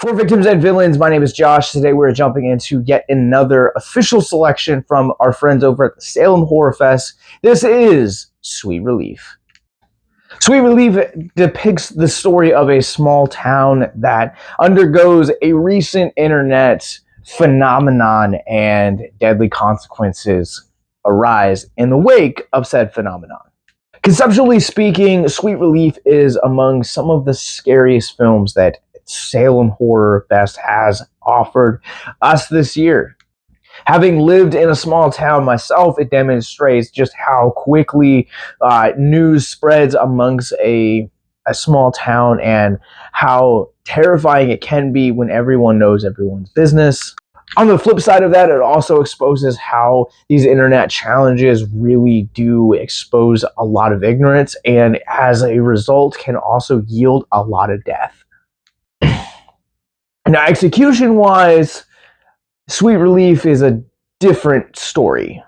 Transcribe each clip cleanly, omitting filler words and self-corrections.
For Victims and Villains, my name is Josh. Today we're jumping into yet another official selection from our friends over at the Salem Horror Fest. This is Sweet Relief. Sweet Relief depicts the story of a small town that undergoes a recent internet phenomenon, and deadly consequences arise in the wake of said phenomenon. Conceptually speaking, Sweet Relief is among some of the scariest films that Salem Horror Fest has offered us this year. Having lived in a small town myself, it demonstrates just how quickly news spreads amongst a small town and how terrifying it can be when everyone knows everyone's business. On the flip side of that, it also exposes how these internet challenges really do expose a lot of ignorance, and as a result can also yield a lot of death. Now, execution-wise, Sweet Relief is a different story.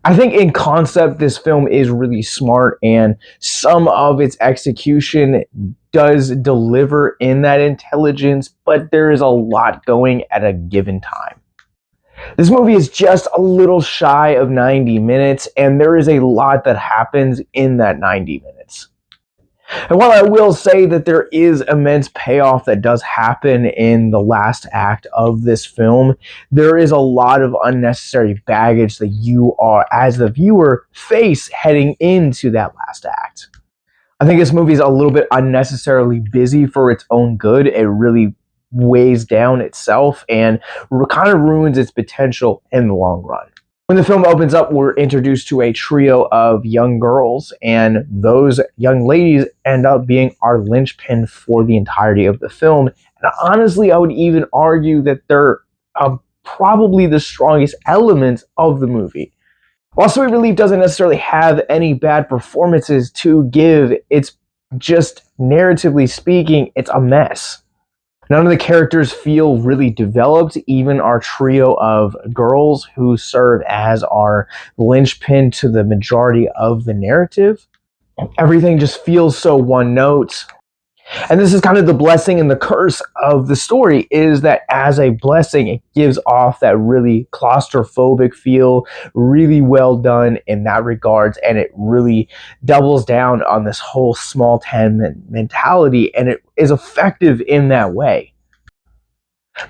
I think in concept, this film is really smart, and some of its execution does deliver in that intelligence, but there is a lot going at a given time. This movie is just a little shy of 90 minutes, and there is a lot that happens in that 90 minutes. And while I will say that there is immense payoff that does happen in the last act of this film, there is a lot of unnecessary baggage that you are, as the viewer, face heading into that last act. I think this movie is a little bit unnecessarily busy for its own good. It really weighs down itself and kind of ruins its potential in the long run. When the film opens up, we're introduced to a trio of young girls, and those young ladies end up being our linchpin for the entirety of the film. And honestly, I would even argue that they're probably the strongest elements of the movie. While Sweet Relief doesn't necessarily have any bad performances to give, it's just, narratively speaking, it's a mess. None of the characters feel really developed, even our trio of girls who serve as our linchpin to the majority of the narrative. Everything just feels so one note. And this is kind of the blessing and the curse of the story, is that as a blessing, it gives off that really claustrophobic feel, really well done in that regards, and it really doubles down on this whole small town mentality, and it is effective in that way.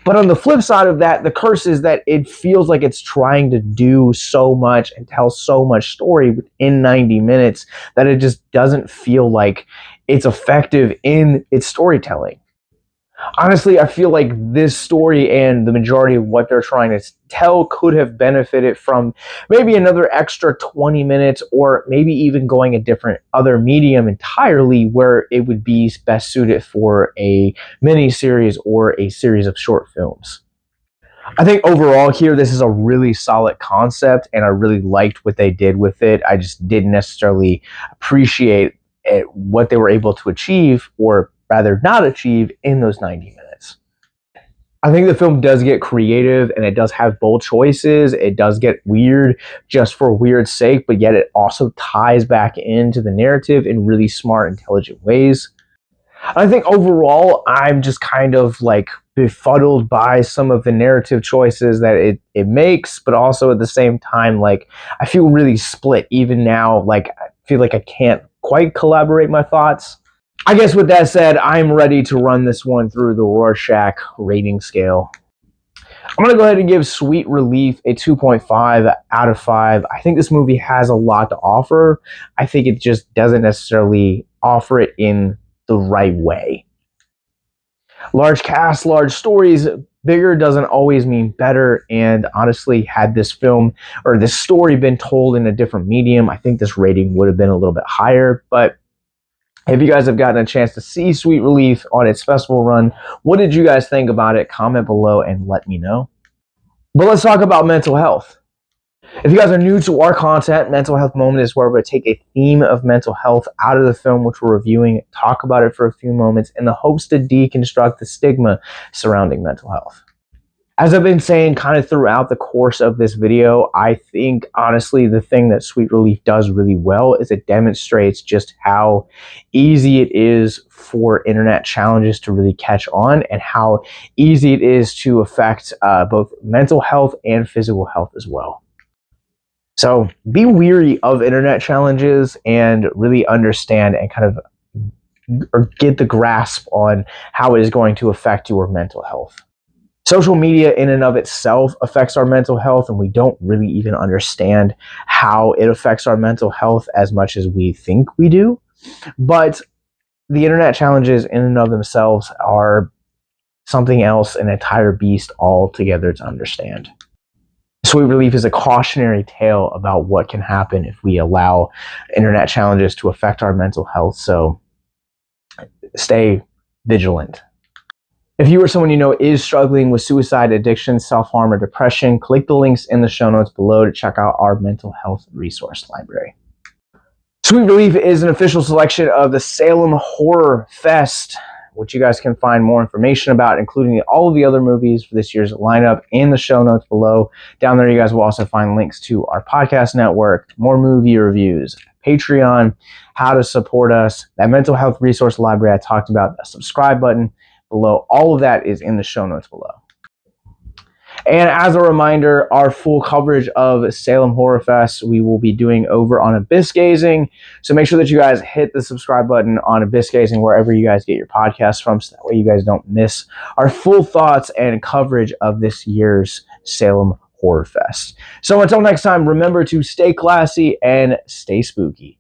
But on the flip side of that, the curse is that it feels like it's trying to do so much and tell so much story within 90 minutes that it just doesn't feel like it's effective in its storytelling. Honestly, I feel like this story and the majority of what they're trying to tell could have benefited from maybe another extra 20 minutes, or maybe even going a different other medium entirely where it would be best suited for a mini-series or a series of short films. I think overall here, this is a really solid concept, and I really liked what they did with it. I just didn't necessarily appreciate what they were able to achieve, or rather not achieve, in those 90 minutes. I think the film does get creative, and it does have bold choices. It does get weird just for weird's sake, but yet it also ties back into the narrative in really smart, intelligent ways. I think overall, I'm just kind of like befuddled by some of the narrative choices that it makes, but also at the same time, like, I feel really split even now. Like, I feel like I can't quite collaborate my thoughts. I guess with that said, I'm ready to run this one through the Rorschach rating scale. I'm going to go ahead and give Sweet Relief a 2.5 out of 5. I think this movie has a lot to offer. I think it just doesn't necessarily offer it in the right way. Large cast, large stories. Bigger doesn't always mean better, and honestly, had this film or this story been told in a different medium, I think this rating would have been a little bit higher. But if you guys have gotten a chance to see Sweet Relief on its festival run, what did you guys think about it? Comment below and let me know. But let's talk about mental health. If you guys are new to our content, Mental Health Moment is where we're going to take a theme of mental health out of the film which we're reviewing, talk about it for a few moments in the hopes to deconstruct the stigma surrounding mental health. As I've been saying kind of throughout the course of this video, I think honestly the thing that Sweet Relief does really well is it demonstrates just how easy it is for internet challenges to really catch on, and how easy it is to affect both mental health and physical health as well. So be weary of internet challenges and really understand and kind of or get the grasp on how it is going to affect your mental health. Social media in and of itself affects our mental health, and we don't really even understand how it affects our mental health as much as we think we do. But the internet challenges in and of themselves are something else, an entire beast altogether to understand. Sweet Relief is a cautionary tale about what can happen if we allow internet challenges to affect our mental health. So stay vigilant. If you or someone you know is struggling with suicide, addiction, self-harm, or depression, click the links in the show notes below to check out our mental health resource library. Sweet Relief is an official selection of the Salem Horror Fest, which you guys can find more information about, including all of the other movies for this year's lineup, in the show notes below. Down there, you guys will also find links to our podcast network, more movie reviews, Patreon, how to support us, that mental health resource library I talked about, the subscribe button below. All of that is in the show notes below. And as a reminder, our full coverage of Salem Horror Fest we will be doing over on Abyss Gazing. So make sure that you guys hit the subscribe button on Abyss Gazing wherever you guys get your podcasts from, so that way you guys don't miss our full thoughts and coverage of this year's Salem Horror Fest. So until next time, remember to stay classy and stay spooky.